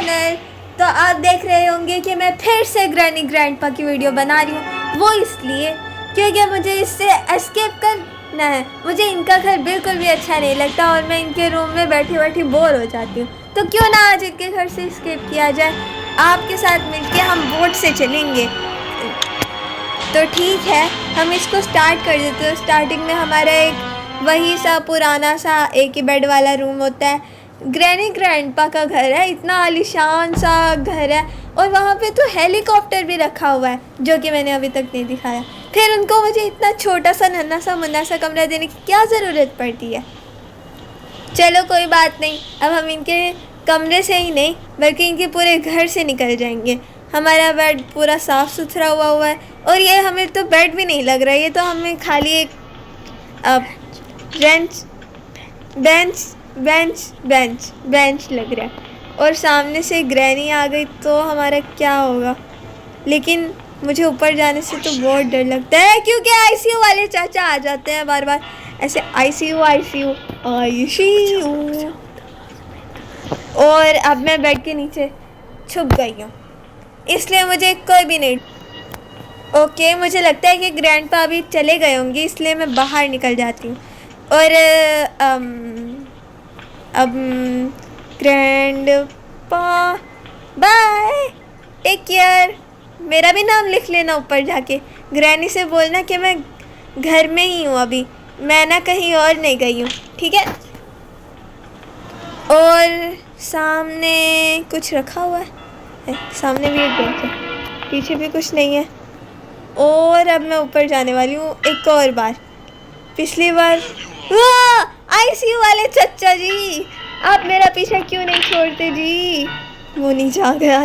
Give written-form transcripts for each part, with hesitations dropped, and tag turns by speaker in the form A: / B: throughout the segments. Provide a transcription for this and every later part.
A: Channel. तो आप देख रहे होंगे कि मैं फिर से ग्रैनी ग्रैंडपा की वीडियो बना रही हूँ। वो इसलिए क्योंकि मुझे इससे एस्केप करना है। मुझे इनका घर बिल्कुल भी अच्छा नहीं लगता और मैं इनके रूम में बैठी बैठी बोर हो जाती हूँ। तो क्यों ना आज इनके घर से एस्केप किया जाए। आपके साथ मिलके हम बोट से चलेंगे। तो ठीक है, हम इसको स्टार्ट कर देते हैं। स्टार्टिंग में हमारा एक वही सा पुराना सा एक ही बेड वाला रूम होता है। ग्रैनी ग्रैंडपा का घर है, इतना आलीशान सा घर है और वहाँ पे तो हेलीकॉप्टर भी रखा हुआ है जो कि मैंने अभी तक नहीं दिखाया। फिर उनको मुझे इतना छोटा सा नन्हा सा मुन्ना सा कमरा देने की क्या ज़रूरत पड़ती है। चलो कोई बात नहीं, अब हम इनके कमरे से ही नहीं बल्कि इनके पूरे घर से निकल जाएंगे। हमारा बेड पूरा साफ़ सुथरा हुआ है और ये हमें तो बेड भी नहीं लग रहा है, ये तो हमें खाली एक बेंच लग रहा है। और सामने से ग्रैनी आ गई तो हमारा क्या होगा। लेकिन मुझे ऊपर जाने से तो बहुत डर लगता है क्योंकि आईसीयू वाले चाचा आ जाते हैं बार बार ऐसे आईसीयू। और अब मैं बेड के नीचे छुप गई हूँ, इसलिए मुझे कोई भी नहीं। ओके, मुझे लगता है कि ग्रैंडपा अभी चले गए होंगे, इसलिए मैं बाहर निकल जाती हूँ। और अब ग्रैंडपा बाय, टेक केयर। मेरा भी नाम लिख लेना ऊपर जाके। ग्रैनी से बोलना कि मैं घर में ही हूँ, अभी मैं ना कहीं और नहीं गई हूँ, ठीक है। और सामने कुछ रखा हुआ है, सामने भी एक बेंच है, पीछे भी कुछ नहीं है। और अब मैं ऊपर जाने वाली हूँ एक और बार। पिछली बार आईसीयू वाले चच्चा जी, आप मेरा पीछा क्यों नहीं छोड़ते जी। वो नीचे आ गया।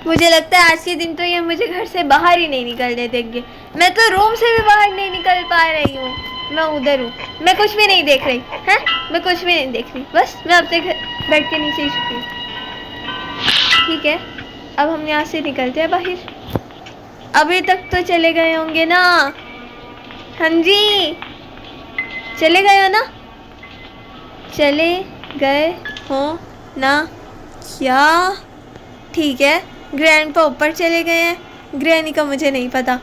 A: मुझे लगता है आज के दिन तो ये मुझे घर से बाहर ही नहीं निकलने देंगे। मैं तो रूम से भी बाहर नहीं निकल पा रही हूँ। मैं उधर हूँ, मैं कुछ भी नहीं देख रही है, मैं कुछ भी नहीं देख रही, बस मैं अपने बेड के नीचे ही छुपी हूँ। ठीक है, अब हम यहाँ से निकलते हैं बाहर। अभी तक तो चले गए होंगे ना। हाँ जी, चले गए हो ना, चले गए हो ना क्या। ठीक है, ग्रैंडपा ऊपर चले गए हैं, ग्रैनी का मुझे नहीं पता।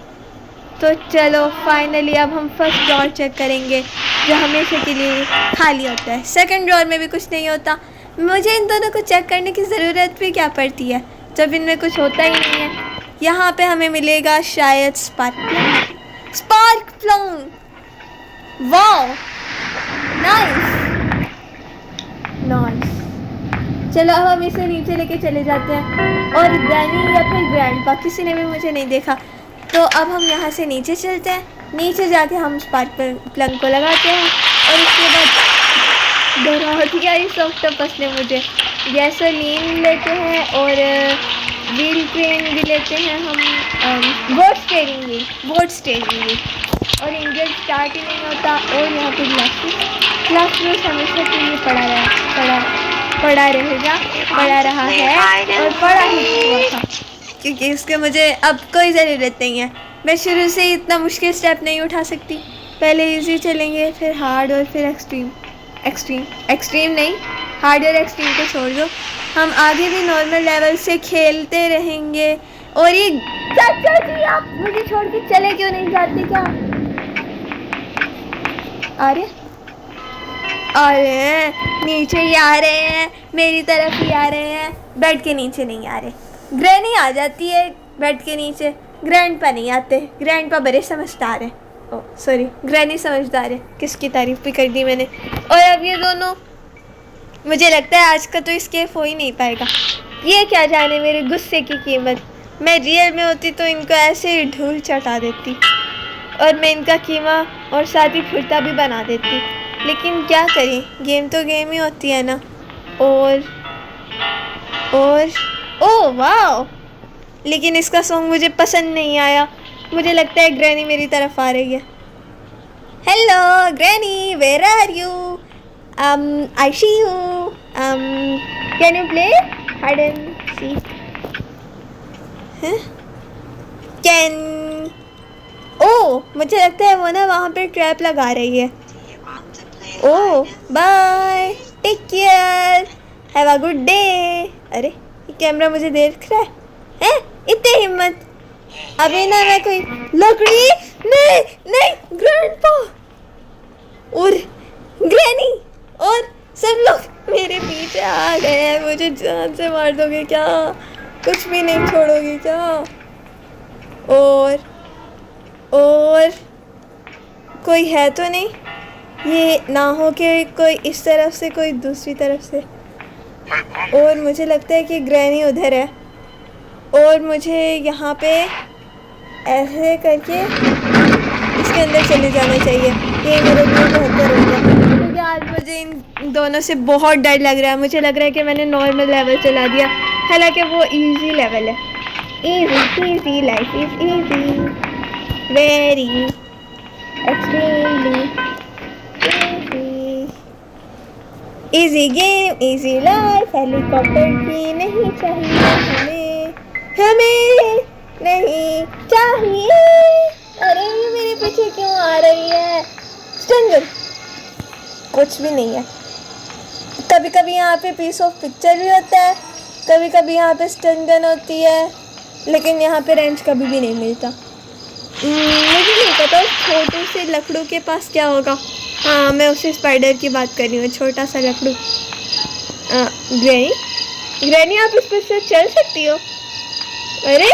A: तो चलो फाइनली अब हम फर्स्ट ड्रॉर चेक करेंगे जो हमेशा के लिए खाली होता है। सेकंड ड्रॉर में भी कुछ नहीं होता। मुझे इन दोनों को चेक करने की ज़रूरत भी क्या पड़ती है जब इनमें कुछ होता ही नहीं है। यहाँ पे हमें मिलेगा शायद स्पार्क प्लग। Wow, nice. चलो अब हम इसे नीचे लेके चले जाते हैं और ग्रैनी या फिर ग्रैंडपा किसी ने भी मुझे नहीं देखा। तो अब हम यहाँ से नीचे चलते हैं। नीचे जाके हम स्पार्क प्लग को लगाते हैं और उसके बाद डरा इस ऑक्टोपस ने मुझे। गैसोलीन लेते हैं और व्हील क्रेन भी लेते हैं हम, बोट स्टेयरिंग भी। और इंजन स्टार्ट ही नहीं होता। और यहाँ पे ग्लास हमेशा के लिए पड़ा रहा है और पड़ा ही हुआ था क्योंकि इसके मुझे अब कोई ज़रूरत नहीं है। मैं शुरू से ही इतना मुश्किल स्टेप नहीं उठा सकती। पहले इजी चलेंगे, फिर हार्ड और फिर एक्सट्रीम नहीं, हार्ड और एक्सट्रीम को छोड़ दो। हम आगे भी नॉर्मल लेवल से खेलते रहेंगे। और ये चाचा जी, आप मुझे छोड़ के चले क्यों नहीं जाते क्या। अरे नीचे ही आ रहे हैं, मेरी तरफ ही आ रहे हैं, बेड के नीचे नहीं आ रहे। ग्रैनी आ जाती है बेड के नीचे, ग्रैंडपा नहीं आते। ग्रैंडपा बड़े समझदार है, ओ सॉरी ग्रैनी समझदार है। किसकी तारीफ भी कर दी मैंने। और अब ये दोनों, मुझे लगता है आज का तो एस्केप हो ही नहीं पाएगा। ये क्या जाने मेरे गुस्से की कीमत। मैं रियल में होती तो इनको ऐसे ही धूल चटा देती और मैं इनका कीमा और साथ ही फुर्ता भी बना देती। लेकिन क्या करें, गेम तो गेम ही होती है ना। और ओह वाह, लेकिन इसका सॉन्ग मुझे पसंद नहीं आया। मुझे लगता है ग्रैनी मेरी तरफ आ रही है। Hello granny, where are you? I see you. Can you play hide and seek? मुझे लगता है वो ना वहाँ पे ट्रैप लगा रही है। Oh bye, take care, have a good day. अरे ये कैमरा मुझे देख रहा है? इतनी हिम्मत! अभी ना मैं कोई लकड़ी, नहीं नहीं, ग्रैंडपा और ग्रैनी और सब लोग मेरे पीछे आ गए हैं। मुझे जान से मार दोगे क्या? कुछ भी नहीं छोड़ोगे क्या? और कोई है तो नहीं? ये ना हो कि कोई इस तरफ से कोई दूसरी तरफ से। और मुझे लगता है कि ग्रैनी उधर है और मुझे यहाँ पे ऐसे करके इसके अंदर चले जाना चाहिए। ये मेरे लिए बेहतर होगा क्योंकि आज मुझे इन दोनों से बहुत डर लग रहा है। मुझे लग रहा है कि मैंने नॉर्मल लेवल चला दिया, हालांकि वो इजी लेवल है। Easy life is easy, very extremely easy game, easy life. Helicopter की नहीं चाहिए हमें नहीं चाहिए। अरे ये मेरे पीछे क्यों आ रही है? स्टंगन कुछ भी नहीं है। कभी कभी यहाँ पे पीस ऑफ पिक्चर भी होता है, कभी कभी यहाँ पे स्टंगन होती है, लेकिन यहाँ पे रेंच कभी भी नहीं मिलता। मुझे नहीं पता छोटू से लकड़ू के पास क्या होगा। हाँ, मैं उसे स्पाइडर की बात कर रही हूँ, छोटा सा लकड़ू। ग्रैनी आप इस पर से चल सकती हो? अरे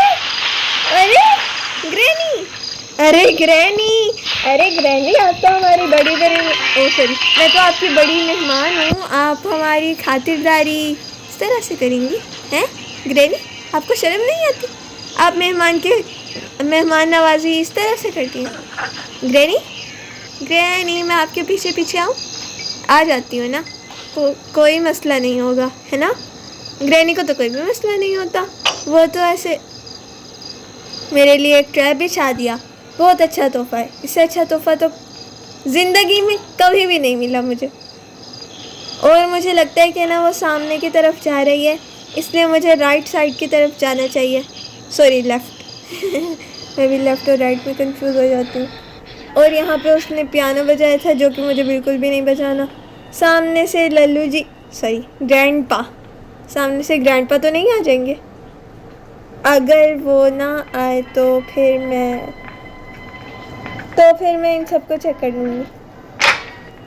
A: ग्रैनी आप तो हमारी बड़ी मैं तो आपकी बड़ी मेहमान हूँ। आप हमारी खातिरदारी इस तरह से करेंगी हैं? ग्रैनी आपको शर्म नहीं आती? आप मेहमान नवाजी इस तरह से करती हैं? ग्रैनी मैं आपके पीछे पीछे आऊँ? आ जाती हूँ ना, कोई मसला नहीं होगा, है ना? ग्रैनी को तो कोई भी मसला नहीं होता। वो तो ऐसे मेरे लिए एक ट्रैप बिछा दिया। बहुत अच्छा तोहफा है। इससे अच्छा तोहफा तो ज़िंदगी में कभी भी नहीं मिला मुझे। और मुझे लगता है कि ना वो सामने की तरफ जा रही है, इसलिए मुझे राइट साइड की तरफ जाना चाहिए। Sorry, left. मैं भी लेफ़्ट और राइट में कंफ्यूज हो जाती हूँ। और यहाँ पे उसने पियानो बजाया था जो कि मुझे बिल्कुल भी नहीं बजाना। सामने से लल्लू जी, सॉरी ग्रैंडपा, सामने से ग्रैंडपा तो नहीं आ जाएंगे? अगर वो ना आए तो फिर मैं इन सबको चेक कर लूँगी।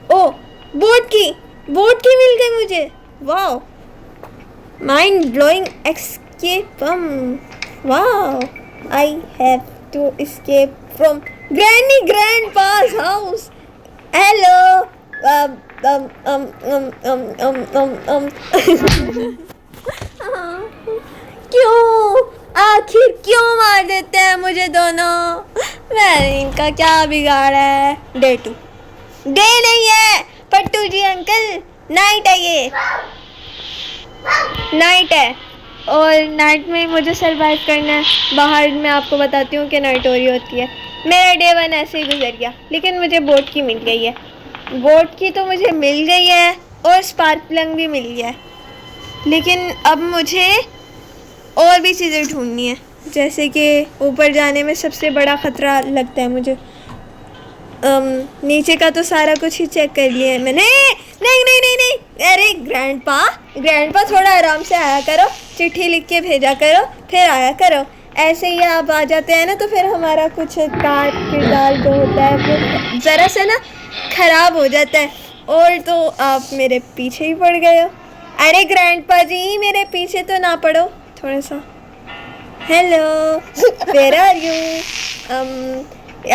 A: ओ, बोट की मिल गई मुझे। Wow, mind blowing escape. Wow, I have to escape from grandpa's house. Hello. आखिर क्यों मार देते हैं मुझे दोनों? मैं इनका क्या बिगाड़ा है? डे नहीं है पट्टू जी अंकल, नाइट है। ये नाइट है और नाइट में मुझे सरवाइव करना है। बाहर मैं आपको बताती हूँ कि नाइट हो रही होती है। मेरा डे 1 ऐसे ही गुजर गया, लेकिन मुझे बोट की मिल गई है। बोट की तो मुझे मिल गई है और स्पार्क प्लग भी मिल गया है, लेकिन अब मुझे और भी चीज़ें ढूंढनी है। जैसे कि ऊपर जाने में सबसे बड़ा ख़तरा लगता है मुझे। नीचे का तो सारा कुछ ही चेक कर लिया है मैंने। नहीं, अरे ग्रैंडपा थोड़ा आराम से आया करो, चिट्ठी लिख के भेजा करो फिर आया करो। ऐसे ही आप आ जाते हैं ना तो फिर हमारा कुछ किरदार जो होता है वो ज़रा सा ना ख़राब हो जाता है। और तो आप मेरे पीछे ही पड़ गए हो। अरे ग्रैंडपा जी मेरे पीछे तो ना पड़ो थोड़ा सा। Hello, where are you?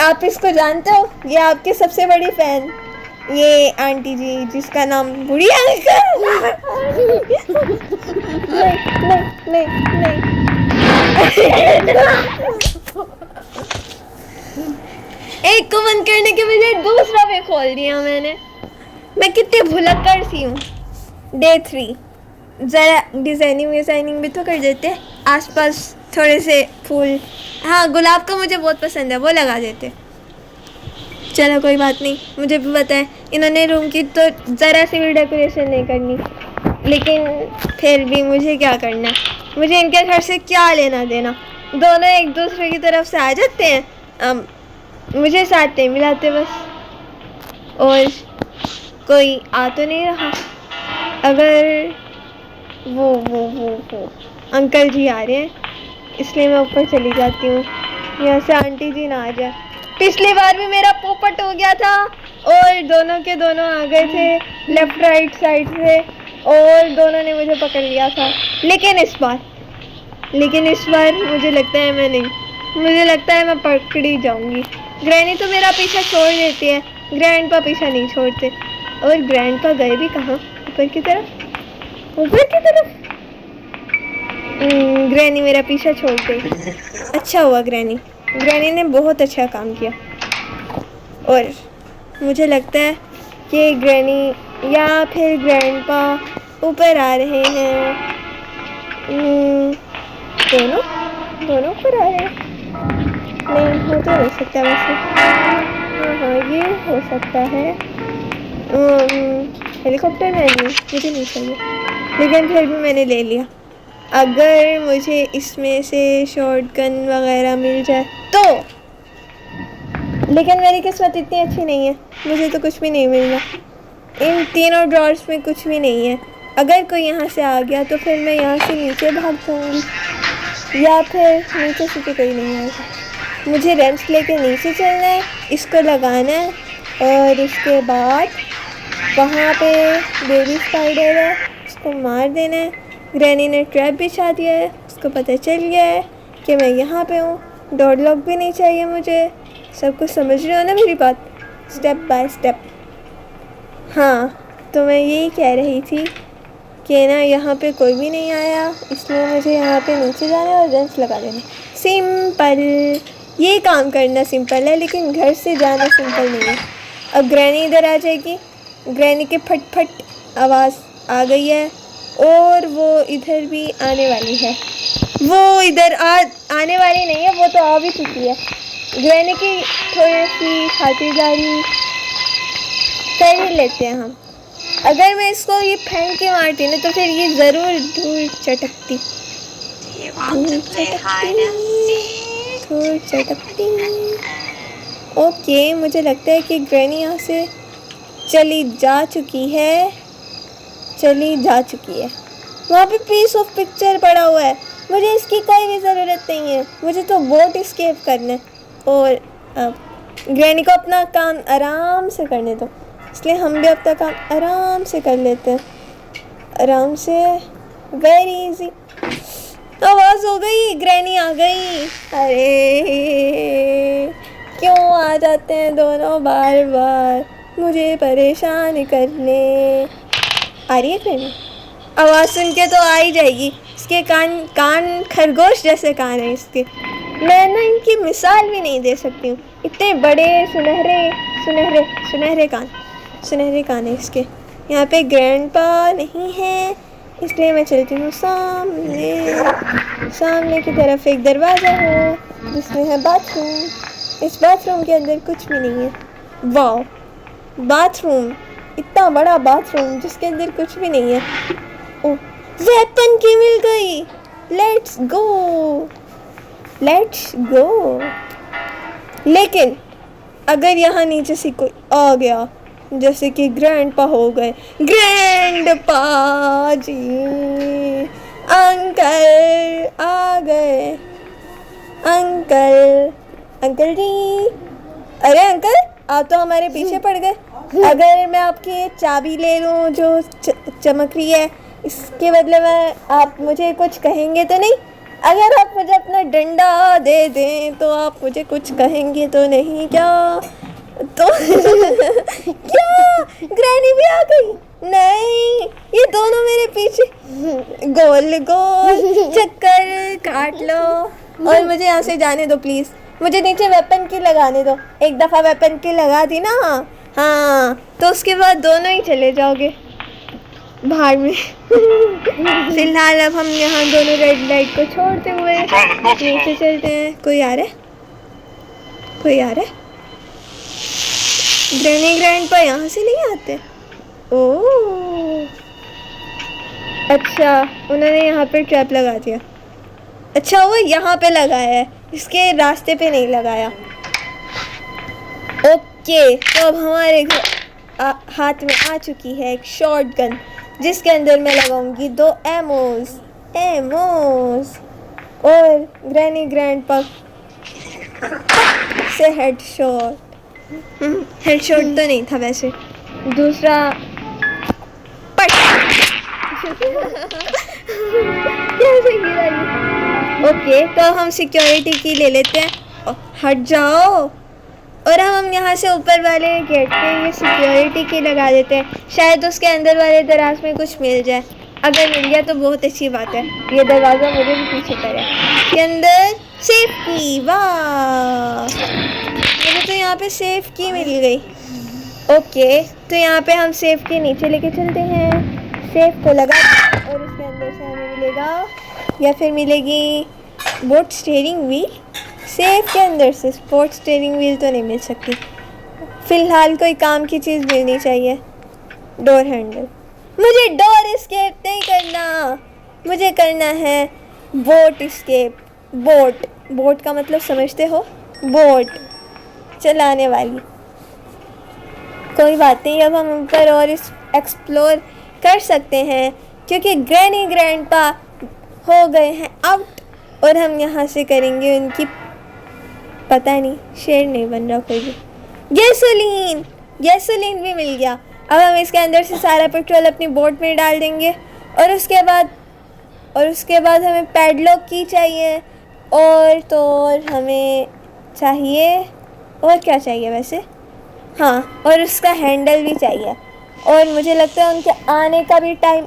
A: आप इसको जानते हो? ये आपकी सबसे बड़ी फ़ैन, ये आंटी जी जिसका नाम बुढ़िया नहीं। एक को बंद करने के बजाय दूसरा पे खोल दिया मैंने। मैं कितनी भुलक्कड़ सी हूँ। डे 3 ज़रा डिज़ाइनिंग भी तो कर देते। आसपास थोड़े से फूल, हाँ गुलाब का मुझे बहुत पसंद है, वो लगा देते। चलो कोई बात नहीं, मुझे भी पता है इन्होंने रूम की तो ज़रा सी भी डेकोरेशन नहीं करनी, लेकिन फिर भी मुझे क्या करना है? मुझे इनके घर से क्या लेना देना? दोनों एक दूसरे की तरफ से आ जाते हैं, मुझे साथ नहीं मिलाते बस। और कोई आ तो नहीं रहा। अगर वो अंकल जी आ रहे हैं, इसलिए मैं ऊपर चली जाती हूँ, यहाँ से आंटी जी ना आ जाए। पिछली बार भी मेरा पोपट हो गया था और दोनों के दोनों आ गए थे लेफ्ट राइट साइड से और दोनों ने मुझे पकड़ लिया था। लेकिन इस बार मुझे लगता है मुझे लगता है मैं पकड़ी जाऊंगी। ग्रैनी तो मेरा पीछा छोड़ देती है, ग्रैंडपा पीछा नहीं छोड़ते। और ग्रैंडपा गए भी कहाँ? ऊपर की तरफ। ग्रैनी मेरा पीछा छोड़ गई। अच्छा हुआ ग्रैनी ने बहुत अच्छा काम किया। और मुझे लगता है कि ग्रैनी या फिर ग्रैंडपा ऊपर आ रहे हैं। दोनों ऊपर आ रहे हैं। नहीं हो तो नहीं सकता वैसे। हाँ ये हो सकता है। हेलीकॉप्टर में नहीं, मुझे नहीं चाहिए, लेकिन फिर भी मैंने ले लिया। अगर मुझे इसमें से शॉटगन वगैरह मिल जाए तो। लेकिन मेरी किस्मत इतनी अच्छी नहीं है, मुझे तो कुछ भी नहीं मिल रहा। इन तीनों ड्रॉर्स में कुछ भी नहीं है। अगर कोई यहाँ से आ गया तो फिर मैं यहाँ से नीचे भाग जाऊँगी, या फिर नीचे से तो कोई नहीं आएगा। मुझे रेंच लेके नीचे चलना है, इसको लगाना है और उसके बाद वहाँ पे बेबी स्पाइडर है, उसको मार देना है। ग्रैनी ने ट्रैप बिछा दिया है, उसको पता चल गया है कि मैं यहाँ पे हूँ। डॉग लॉक भी नहीं चाहिए मुझे। सब कुछ समझ रहे हो ना मेरी बात, स्टेप बाय स्टेप। हाँ तो मैं यही कह रही थी कि ना यहाँ पे कोई भी नहीं आया, इसलिए मुझे यहाँ पे नीचे जाना है और रेंच लगा देना। सिंपल, ये काम करना सिंपल है, लेकिन घर से जाना सिंपल नहीं है। अब ग्रैनी इधर आ जाएगी, ग्रैनी के फट आवाज़ आ गई है और वो इधर भी आने वाली है। वो इधर आने वाली नहीं है, वो तो आ भी चुकी है। ग्रैनी की थोड़ी सी खातिरदारी कर ही लेते हैं हम। अगर मैं इसको ये फेंक के मारती ना तो फिर ये ज़रूर धूल चटकती। ओके, मुझे लगता है कि ग्रैनी यहाँ से चली जा चुकी है। वहाँ पे पीस ऑफ पिक्चर पड़ा हुआ है, मुझे इसकी कोई भी ज़रूरत नहीं है। मुझे तो बोट एस्केप करना है और ग्रैनी को अपना काम आराम से करने दो, इसलिए हम भी अपना काम आराम से कर लेते हैं। आराम से, वेरी इजी। आवाज़ हो गई, ग्रैनी आ गई। अरे क्यों आ जाते हैं दोनों बार बार मुझे परेशान करने। आ रही है ग्रैनी, आवाज़ सुन के तो आ ही जाएगी। इसके कान खरगोश जैसे कान है इसके। मैं ना इनकी मिसाल भी नहीं दे सकती हूँ, इतने बड़े सुनहरे कान है इसके। यहाँ पे ग्रैंडपा नहीं है, इसलिए मैं चलती हूँ सामने की तरफ। एक दरवाज़ा है जिसमें है बाथरूम। इस बाथरूम के अंदर कुछ भी नहीं है। वाह, बाथरूम, इतना बड़ा बाथरूम जिसके अंदर कुछ भी नहीं है। ओह, वेपन की मिल गई। Let's go. लेकिन अगर यहाँ नीचे से कोई आ गया, जैसे कि ग्रैंडपा हो गए, ग्रैंडपा जी, अंकल आ गए, अंकल जी। अरे अंकल, आप तो हमारे पीछे पड़ गए। अगर मैं आपकी चाबी ले लूँ जो चमक रही है, इसके बदले में आप मुझे कुछ कहेंगे तो नहीं? अगर आप मुझे अपना डंडा दे दें तो आप मुझे कुछ कहेंगे तो नहीं क्या? तो क्या ग्रैनी भी आ गई? नहीं, ये दोनों मेरे पीछे गोल चक्कर काट लो और मुझे यहाँ से जाने दो प्लीज़। मुझे नीचे वेपन की लगाने दो। एक दफ़ा वेपन की लगा दी ना, हाँ, तो उसके बाद दोनों ही चले जाओगे बाहर में। फिलहाल अब हम यहाँ दोनों रेड लाइट को छोड़ते हुए नीचे चलते हैं। कोई आ रहा है? ग्रैनी ग्रैंडपा यहाँ से नहीं आते? ओह अच्छा, उन्होंने यहाँ पे ट्रैप लगा दिया। अच्छा वो यहाँ पे लगाया है, इसके रास्ते पे नहीं लगाया। ओके, तो अब हमारे हाथ में आ चुकी है एक शॉटगन, जिसके अंदर मैं लगाऊंगी 2 एमोस एमोस और ग्रैनी ग्रैंडपा से हेडशॉट। हेडशॉट तो नहीं था वैसे, दूसरा पट। कैसे गिरा ये? ओके, तो हम सिक्योरिटी की ले लेते हैं। हट जाओ। और हम यहाँ से ऊपर वाले गेट पे ये सिक्योरिटी की लगा देते हैं, शायद उसके अंदर वाले दराज में कुछ मिल जाए। अगर मिल गया तो बहुत अच्छी बात है। ये दरवाज़ा मुझे भी पीछे करे। इसके अंदर सेफ की, वाह, मुझे तो यहाँ पे सेफ की मिल गई। ओके, तो यहाँ पे हम सेफ के नीचे लेके चलते हैं। सेफ को लगा और उसके अंदर से हमें मिलेगा या फिर मिलेगी बोट स्टीयरिंग व्हील। सेफ के अंदर से स्पोर्ट स्टीयरिंग व्हील तो नहीं मिल सकती, फ़िलहाल कोई काम की चीज़ मिलनी चाहिए। Door handle. मुझे डोर एस्केप नहीं करना, मुझे करना है बोट एस्केप। बोट, बोट का मतलब समझते हो? बोट चलाने वाली। कोई बात नहीं, अब हम ऊपर और इस एक्सप्लोर कर सकते हैं क्योंकि ग्रैनी ग्रैंडपा हो गए हैं आउट और हम यहाँ से करेंगे उनकी, पता नहीं, शेर नहीं बन रहा कोई भी। गैसोलीन, गैसोलीन भी मिल गया। अब हम इसके अंदर से सारा पेट्रोल अपनी बोट में डाल देंगे और उसके बाद हमें पैडलॉक की चाहिए और तो और हमें चाहिए, और क्या चाहिए वैसे, हाँ, और उसका हैंडल भी चाहिए। और मुझे लगता है उनके आने का भी टाइम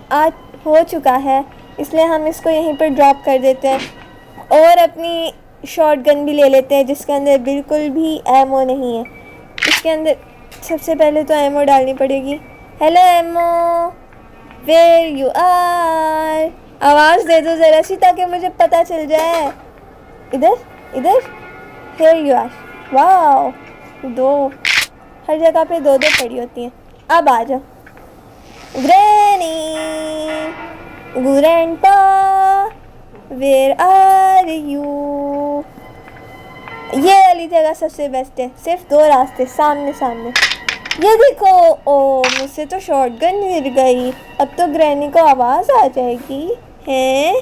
A: हो चुका है, इसलिए हम इसको यहीं पर ड्रॉप कर देते हैं और अपनी शॉटगन भी ले लेते हैं जिसके अंदर बिल्कुल भी एमो नहीं है। इसके अंदर सबसे पहले तो एमो डालनी पड़ेगी। Hello Emo, where you are, आवाज़ दे दो ज़रा सी ताकि मुझे पता चल जाए। इधर इधर, हेयर यू आर। वाओ, 2 हर जगह पे 2 पड़ी होती हैं। अब आ जाओ। Granny grandpa where are you. ये वाली जगह सबसे बेस्ट है, सिर्फ 2 रास्ते सामने सामने। ये देखो, ओ मुझसे तो शॉटगन गिर गई। अब तो ग्रैनी को आवाज़ आ जाएगी। हैं,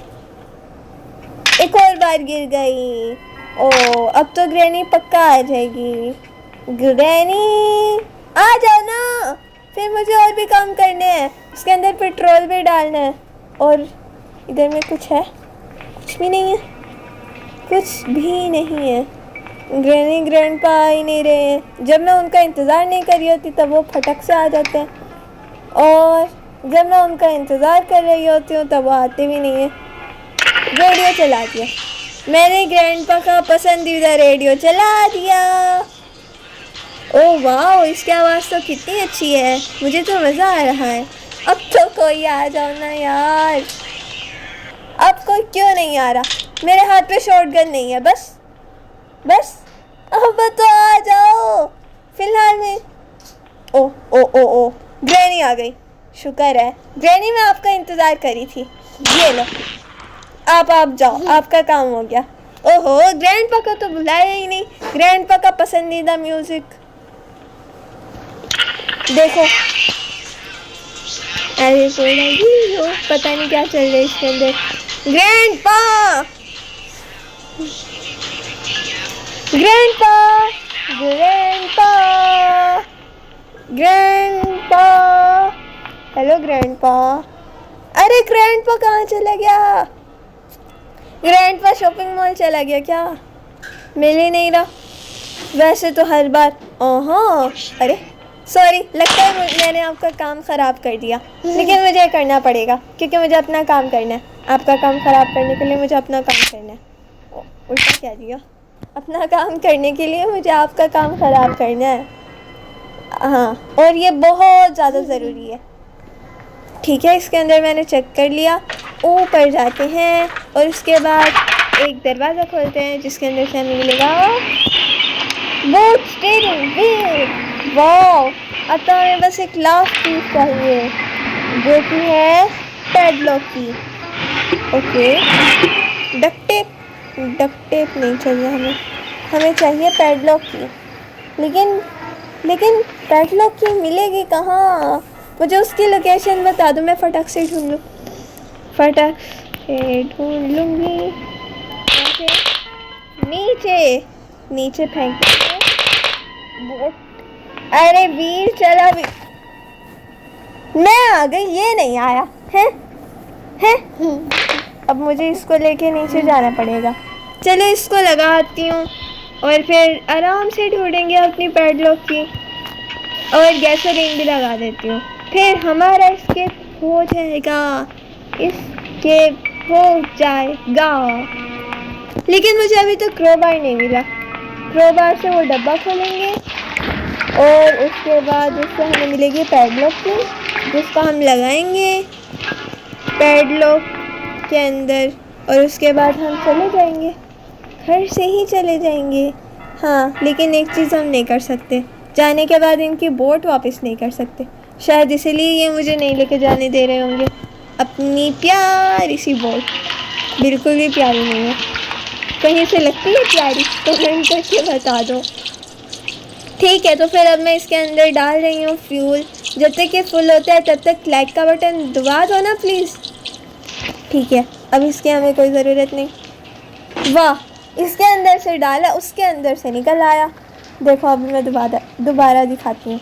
A: एक और बार गिर गई। ओ अब तो ग्रैनी पक्का आ जाएगी। ग्रैनी आ जाओ ना, फिर मुझे और भी काम करने हैं। उसके अंदर पेट्रोल भी डालना है। और इधर में कुछ है? कुछ भी नहीं है, कुछ भी नहीं है। ग्रैनी ग्रैंडपा आ ही नहीं रहे हैं। जब मैं उनका इंतज़ार नहीं कर रही होती तब वो फटक से आ जाते हैं और जब मैं उनका इंतज़ार कर रही होती हूँ तब वो आते भी नहीं है। रेडियो चला दिया मैंने, ग्रैंडपा का पसंदीदा रेडियो चला दिया। ओह वाह, इसकी आवाज़ तो कितनी अच्छी है, मुझे तो मज़ा आ रहा है। अब तो कोई आ जाओ ना यार। अब कोई क्यों नहीं आ रहा? मेरे हाथ पे शॉटगन नहीं है, बस बस, अब तो आ जाओ। फिलहाल में ओ ओ ओ ओ ग्रैनी आ गई, शुक्र है। ग्रैनी, मैं आपका इंतज़ार करी थी। ये लो, आप जाओ, आपका काम हो गया। ओहो, ग्रैंडपा को तो बुलाया ही नहीं। ग्रैंडपा का पसंदीदा म्यूज़िक देखो। अरे पता नहीं क्या चल रहा है इसके अंदर। Grandpa, grandpa, grandpa, grandpa, hello grandpa. अरे ग्रैंडपा कहाँ चला गया? ग्रैंडपा शॉपिंग मॉल चला गया क्या? मिल ही नहीं रहा। वैसे तो हर बार, हाँ, अरे सॉरी, लगता है मैंने आपका काम ख़राब कर दिया, लेकिन मुझे करना पड़ेगा क्योंकि मुझे अपना काम करना है। आपका काम ख़राब करने के लिए मुझे अपना काम करना है। उल्टा क्या दिया? अपना काम करने के लिए मुझे आपका काम ख़राब करना है। हाँ, और ये बहुत ज़्यादा ज़रूरी है। ठीक है, इसके अंदर मैंने चेक कर लिया। ऊपर जाते हैं और उसके बाद एक दरवाज़ा खोलते हैं जिसके अंदर से हमें मिलेगा बोट स्टीयरिंग व्हील। वाह, अब तो हमें बस एक लास्ट चीज़ चाहिए जो कि है पैडलॉक की। ओके, डक्ट टेप नहीं चाहिए हमें चाहिए पैडलॉक की। लेकिन पैडलॉक की मिलेगी कहाँ? मुझे उसकी लोकेशन बता दो, मैं फटाक से ढूंढ लूँ, फटाक से ढूंढ लूँगी। नीचे नीचे फेंक बोट। अरे वीर चला भी, मैं आ गई, ये नहीं आया है। अब मुझे इसको लेके नीचे जाना पड़ेगा। चलो इसको लगाती हूँ और फिर आराम से ढूंढेंगे अपनी पैडलॉक की, और गैसोलीन भी लगा देती हूँ, फिर हमारा एस्केप हो जाएगा, एस्केप हो जाएगा। लेकिन मुझे अभी तो क्रोबार नहीं मिला। क्रोबार से वो डब्बा खोलेंगे और उसके बाद उससे हमें मिलेगी पैडलॉक की, जिसको हम लगाएंगे पैडलॉक के अंदर, और उसके बाद हम चले जाएंगे, घर से ही चले जाएंगे। हाँ, लेकिन एक चीज़ हम नहीं कर सकते, जाने के बाद इनकी बोट वापस नहीं कर सकते। शायद इसीलिए ये मुझे नहीं लेके जाने दे रहे होंगे। अपनी प्यारी सी बोट बिल्कुल भी प्यारी नहीं है। कहीं से लगती है प्यारी? कमेंट करके बता दो। ठीक है, तो फिर अब मैं इसके अंदर डाल रही हूँ फ्यूल। जब तक ये फुल होता है तब तक लाइक का बटन दबा दो ना प्लीज़। ठीक है, अब इसकी हमें कोई ज़रूरत नहीं। वाह, इसके अंदर से डाला, उसके अंदर से निकल आया। देखो अभी मैं दोबारा दिखाती हूँ।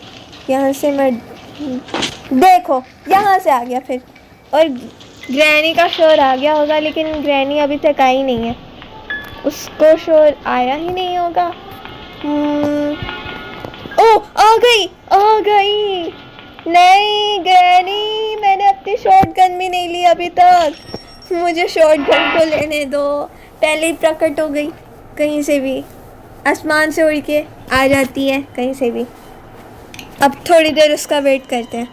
A: यहाँ से मैं, देखो यहाँ से आ गया फिर, और ग्रैनी का शोर आ गया होगा, लेकिन ग्रैनी अभी तक आई नहीं है, उसको शोर आया ही नहीं होगा। ओ आ गई। नहीं ग्रैनी, मैंने अपनी शॉटगन भी नहीं ली अभी तक, मुझे शॉटगन को लेने दो। पहले ही प्रकट हो गई, कहीं से भी आसमान से उड़ के आ जाती है कहीं से भी। अब थोड़ी देर उसका वेट करते हैं।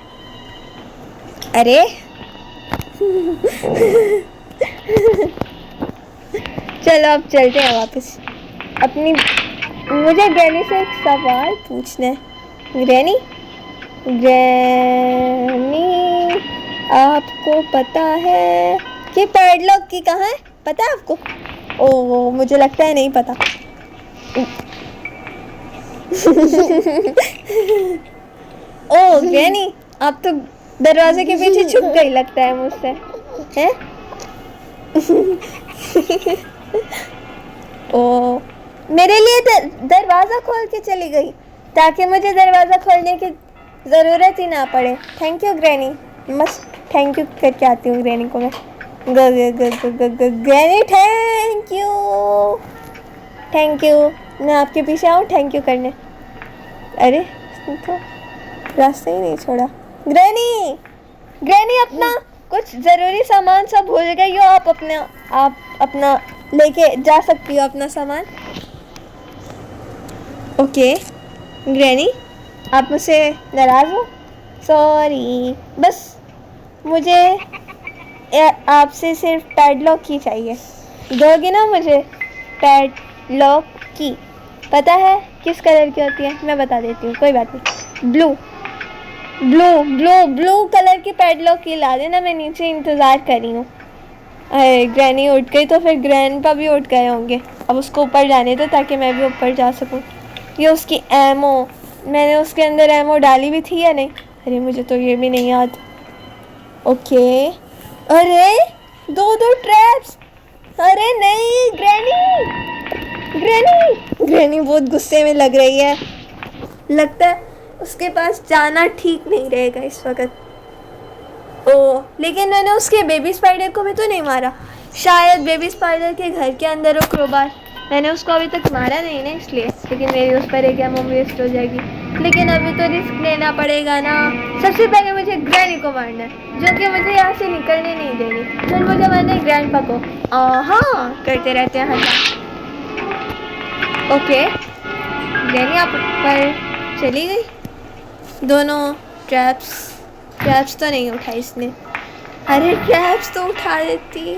A: अरे चलो अब चलते हैं वापस अपनी। मुझे ग्रैनी से एक सवाल पूछना है। ग्रैनी, आपको पता है कि पैडलॉक की कहाँ है? पता है आपको? ओह, मुझे लगता है नहीं पता। ओह ग्रैनी, आप तो दरवाजे के पीछे छुप गई लगता है मुझसे, हैं? ओह, मेरे लिए दरवाज़ा खोल के चली गई ताकि मुझे दरवाज़ा खोलने की ज़रूरत ही ना पड़े। थैंक यू ग्रैनी, मस्त थैंक यू करके आती हूँ ग्रैनी को मैं। ग्रैनी थैंक यू, मैं आपके पीछे आऊँ थैंक यू करने। अरे तो रास्ते ही नहीं छोड़ा। ग्रैनी अपना कुछ ज़रूरी सामान सब भूल गई हो, आप अपना लेके जा सकती हो अपना सामान। ओके ग्रैनी, आप मुझसे नाराज़ हो? सॉरी, बस मुझे आपसे सिर्फ पैडलॉक की चाहिए। दोगे ना मुझे पैडलॉक की? पता है किस कलर की होती है? मैं बता देती हूँ, कोई बात नहीं। ब्लू कलर की पैडलॉक की ला देना, मैं नीचे इंतज़ार कर रही हूँ। अरे ग्रैनी उठ गई तो फिर ग्रैंडपा भी उठ गए होंगे। अब उसको ऊपर जाने दो ताकि मैं भी ऊपर जा सकूँ। ये उसकी एमो, मैंने उसके अंदर एमो डाली भी थी या नहीं? अरे मुझे तो ये भी नहीं याद। ओके, अरे दो ट्रैप्स। अरे नहीं ग्रैनी बहुत गुस्से में लग रही है, लगता है उसके पास जाना ठीक नहीं रहेगा इस वक्त। ओह, लेकिन मैंने उसके बेबी स्पाइडर को भी तो नहीं मारा। शायद बेबी स्पाइडर के घर के अंदर हो क्रोबार, मैंने उसको अभी तक मारा नहीं ना इसलिए, लेकिन मेरी उस पर एक एमो वेस्ट हो जाएगी। लेकिन अभी तो रिस्क लेना पड़ेगा ना। सबसे पहले मुझे ग्रैनी को मारना है, जो कि मुझे यहाँ से निकलने नहीं देगी। फिर मुझे मारना है ग्रैंडपा को। हाँ, करते रहते हैं हल्का। ओके ग्रैनी आप ऊपर चली गई। दोनों ट्रैप्स तो नहीं उठाई इसने। अरे ट्रैप्स तो उठा देती।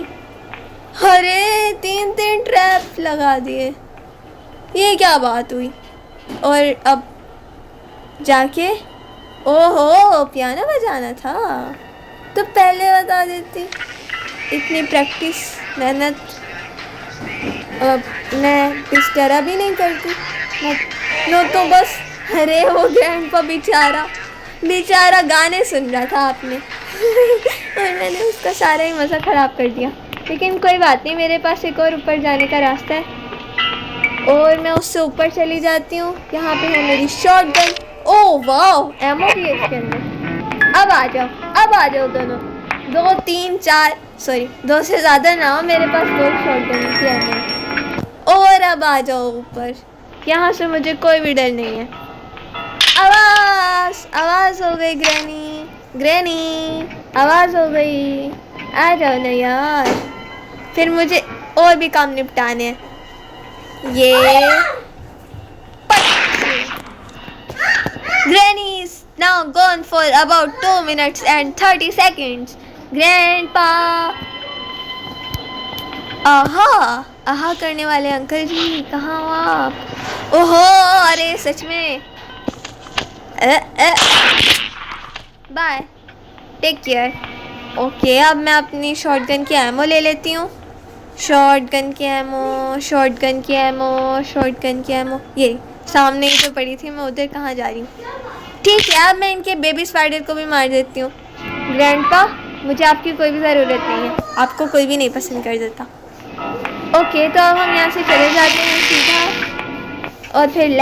A: अरे 3 ट्रैप लगा दिए, ये क्या बात हुई? और अब जाके, ओहो पियानो बजाना था तो पहले बता देती। इतनी प्रैक्टिस मेहनत अब मैं इस तरह भी नहीं करती। नो तो बस। अरे वो ग्रैंडपा बेचारा बेचारा गाने सुन रहा था आपने और मैंने उसका सारा ही मज़ा ख़राब कर दिया। लेकिन कोई बात नहीं, मेरे पास एक और ऊपर जाने का रास्ता है और मैं उससे ऊपर चली जाती हूँ। यहाँ पे है मेरी शॉटगन। ओह वाह, एमो भी है इसके अंदर। अब आ जाओ दोनों, 2 3 4, सॉरी 2 से ज़्यादा ना हो, मेरे पास 2 शॉटगन की एमो। और अब आ जाओ ऊपर, यहाँ से मुझे कोई भी डर नहीं है। आवाज़ हो गई ग्रैनी, आवाज़ हो गई। आ जाओ ना यार, फिर मुझे और भी काम निपटाने हैं। ये granny is now gone for about 2 minutes and 30 seconds. Grandpa, आहा करने वाले अंकल जी, कहाँ हो आप? ओहो, अरे सच में। Bye, take care. ओके, अब मैं अपनी शॉटगन की एमो ले लेती हूँ। शॉटगन की एमो ये सामने ही तो पड़ी थी, मैं उधर कहाँ जा रही हूँ। ठीक है, अब मैं इनके बेबी स्पाइडर को भी मार देती हूँ। ग्रैंडपा, मुझे आपकी कोई भी ज़रूरत नहीं है, आपको कोई भी नहीं पसंद कर देता। ओके, तो अब हम यहाँ से चले जाते हैं सीधा और फिर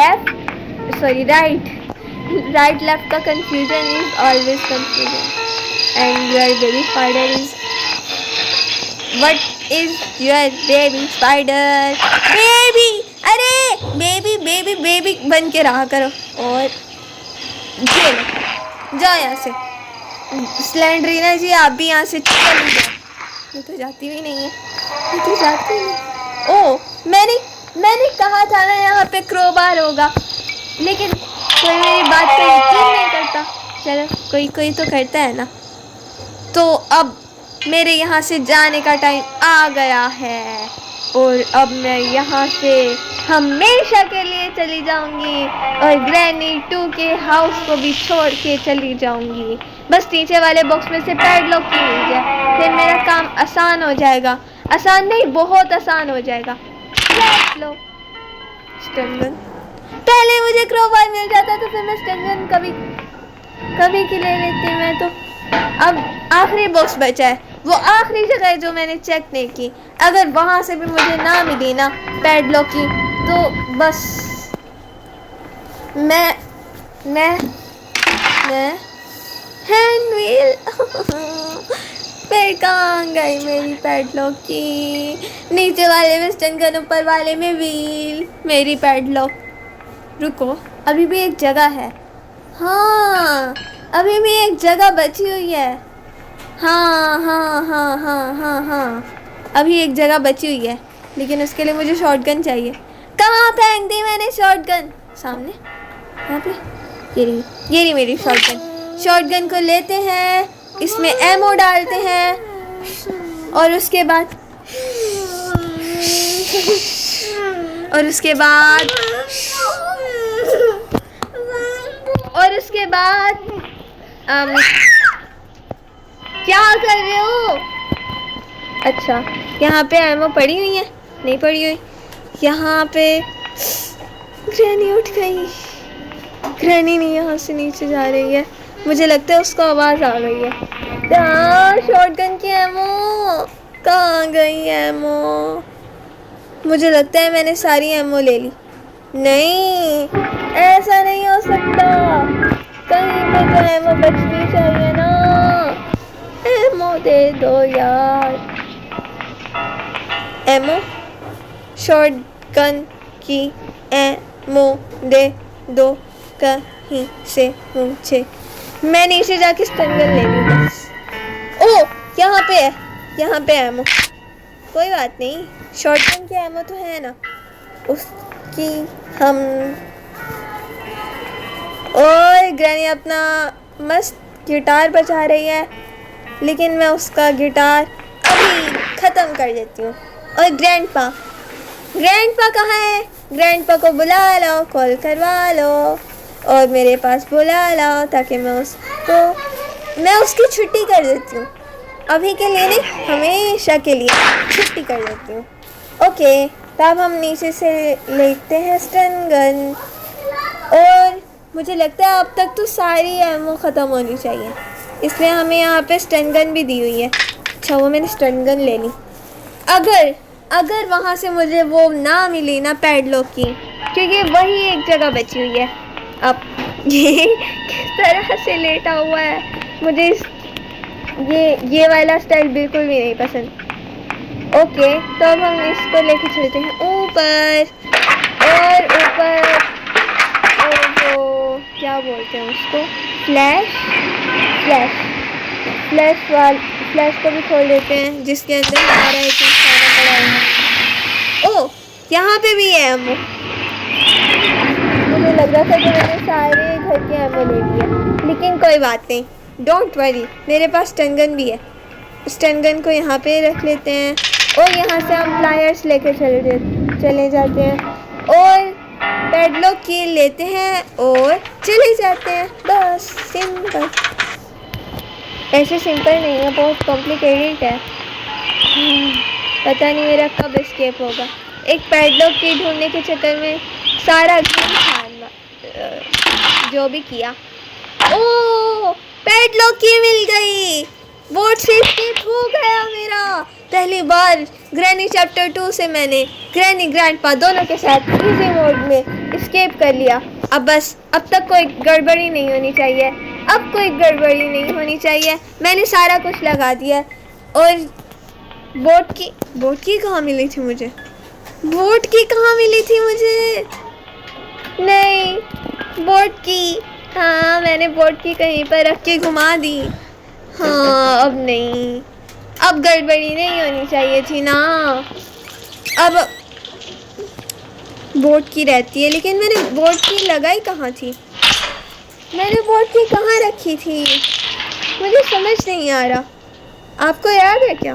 A: राइट लेफ्ट का confusion is always confusion and your baby spider is what is your baby spider? Baby, अरे बेबी बन के रहा करो। और जाओ यहाँ से स्लेंडरीना जी, आप भी यहाँ से चली जाओ। ये तो जाती भी नहीं है, ओह, मैंने कहा था ना यहाँ पे क्रोबार होगा, लेकिन कोई मेरी बात पे यकीन नहीं करता। चलो, कोई तो करता है ना। तो अब मेरे यहाँ से जाने का टाइम आ गया है और अब मैं यहाँ से हमेशा के लिए चली जाऊंगी और ग्रैनी 2 के हाउस को भी छोड़ के चली जाऊंगी। बस नीचे वाले बॉक्स में से पैडलॉक की मिल जाए, फिर मेरा काम आसान हो जाएगा। आसान नहीं, बहुत आसान हो जाएगा। लो स्टनगन, पहले मुझे क्रोबार मिल जाता तो फिर मैं स्टनगन कभी की ले लेती मैं तो। अब आखिरी बॉक्स बचा है, वो आखिरी जगह है जो मैंने चेक नहीं की। अगर वहाँ से भी मुझे ना मिली ना पैडलॉक की, तो बस मैं हैंड व्हील फिर कहाँ गई मेरी पैडलॉक की? नीचे वाले में स्टनगन, ऊपर वाले में व्हील, मेरी पैडलॉक। रुको, अभी भी एक जगह है। हाँ, अभी भी एक जगह बची हुई है। हाँ, अभी एक जगह बची हुई है, लेकिन उसके लिए मुझे शॉटगन चाहिए। कहाँ फेंक दी मैंने शॉटगन? सामने, यहाँ पे। ये रही मेरी शॉटगन। शॉटगन को लेते हैं, इसमें एमो डालते हैं और उसके बाद क्या कर रहे हो? अच्छा, यहाँ पे एमो पड़ी हुई है? नहीं पड़ी हुई। यहाँ पे ग्रैनी उठ गई। ग्रैनी नहीं यहाँ से नीचे जा रही है, मुझे लगता है उसको आवाज़ आ गई है। यार, शॉटगन की एमो कहाँ गई? एमो, मुझे लगता है मैंने सारी एमो ले ली। नहीं, ऐसा नहीं हो सकता, कहीं पे तो एमो बचनी चाहिए ना। एमो दे दो यार, एमो, शॉटगन की एमो दे दो कहीं से मुझे। मैं नीचे जाके स्टनगन ले लूँ बस। ओह, यहाँ पे एमो। कोई बात नहीं, शॉटगन की एमो तो है ना, उसकी हम। और ग्रैनी अपना मस्त गिटार बजा रही है, लेकिन मैं उसका गिटार अभी ख़त्म कर देती हूँ। और ग्रैंडपा कहाँ है? ग्रैंडपा को बुला लो, कॉल करवा लो और मेरे पास बुला लो, ताकि मैं उसकी छुट्टी कर देती हूँ। अभी के लिए नहीं, हमेशा के लिए छुट्टी कर देती हूँ। ओके, तब हम नीचे से लेते हैं स्टनगन और मुझे लगता है अब तक तो सारी एमओ ख़त्म होनी चाहिए, इसलिए हमें यहाँ पे स्टन गन भी दी हुई है। अच्छा वो मैंने स्टन गन ले ली। अगर वहाँ से मुझे वो ना मिली ना पैडलॉक की, क्योंकि वही एक जगह बची हुई है। अब ये किस तरह से लेटा हुआ है, मुझे ये वाला स्टाइल बिल्कुल भी नहीं पसंद। ओके तो अब हम इसको लेके चलते हैं ऊपर, और ऊपर वो क्या बोलते हैं उसको, फ्लैश को भी खोल देते हैं, जिसके अंदर हमारा एक खाना पड़ा है। ओह यहाँ पे भी है एमओ। मुझे लग रहा था कि मैंने सारे घर के एमओ ले लिए, लेकिन कोई बात नहीं, डोंट वरी, मेरे पास स्टन गन भी है। स्टन गन को यहाँ पे रख लेते हैं और यहाँ से हम प्लायर्स लेके चले जाते हैं और पैडलॉक की लेते हैं और चले जाते हैं। बस सिंपल, ऐसे सिंपल नहीं है, बहुत कॉम्प्लिकेटेड है। पता नहीं मेरा कब एस्केप होगा। एक पैडलॉक की ढूंढने के चक्कर में सारा गेम हार जो भी किया। ओह पैडलॉक की मिल गई, बोर्ड से एस्केप हो गया मेरा। पहली बार ग्रैनी चैप्टर 2 से मैंने ग्रैनी ग्रैंडपा दोनों के साथ इजी मोड में एस्केप कर लिया। अब बस, अब तक कोई गड़बड़ी नहीं होनी चाहिए, अब कोई गड़बड़ी नहीं होनी चाहिए। मैंने सारा कुछ लगा दिया। और बोट की कहाँ मिली थी मुझे? बोट की कहाँ मिली थी मुझे? नहीं, बोट की, हाँ मैंने बोट की कहीं पर रख के घुमा दी। हाँ अब नहीं, अब गड़बड़ी नहीं होनी चाहिए थी ना। अब बोट की रहती है, लेकिन मैंने बोट की लगाई कहाँ थी? मैंने बोट की कहाँ रखी थी? मुझे समझ नहीं आ रहा। आपको याद है क्या?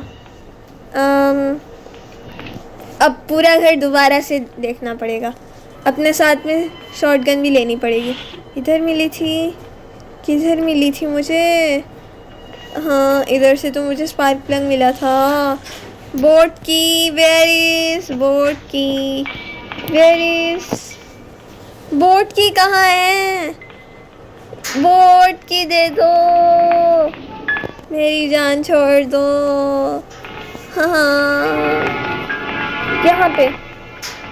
A: अब पूरा घर दोबारा से देखना पड़ेगा। अपने साथ में शॉटगन भी लेनी पड़ेगी। इधर मिली थी, किधर मिली थी मुझे? हाँ इधर से तो मुझे स्पार्क प्लग मिला था। बोट की, वेयर इज बोट की? वेयर इज बोट की? कहाँ है बोट की? दे दो, मेरी जान छोड़ दो। हाँ यहाँ पे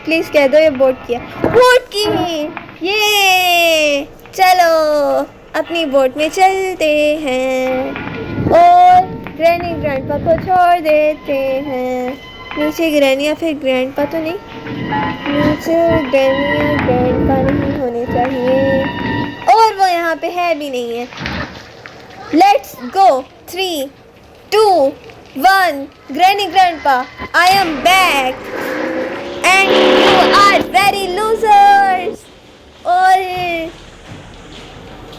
A: प्लीज़ कह दो ये बोट की है। बोट की, ये चलो अपनी बोट में चलते हैं और ग्रैनी ग्रैंडपा को छोड़ देते हैं। नीचे ग्रैनी या फिर ग्रैंडपा तो नहीं, नीचे ग्रैनी या ग्रैंडपा नहीं होने चाहिए, और वो यहाँ पे है भी नहीं है। Let's go, 3, 2, 1, granny grandpa, I am back and you are very losers.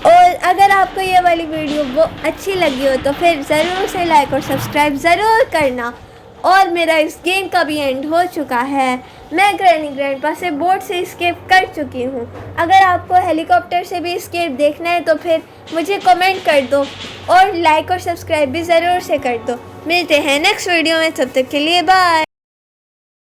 A: और अगर आपको ये वाली वीडियो वो अच्छी लगी हो तो फिर ज़रूर से लाइक और सब्सक्राइब ज़रूर करना। और मेरा इस गेम का भी एंड हो चुका है। मैं ग्रैनी ग्रैंडपा से बोट से एस्केप कर चुकी हूँ। अगर आपको हेलीकॉप्टर से भी एस्केप देखना है तो फिर मुझे कमेंट कर दो और लाइक और सब्सक्राइब भी ज़रूर से कर दो। मिलते हैं नेक्स्ट वीडियो में, तब तक के लिए बाय।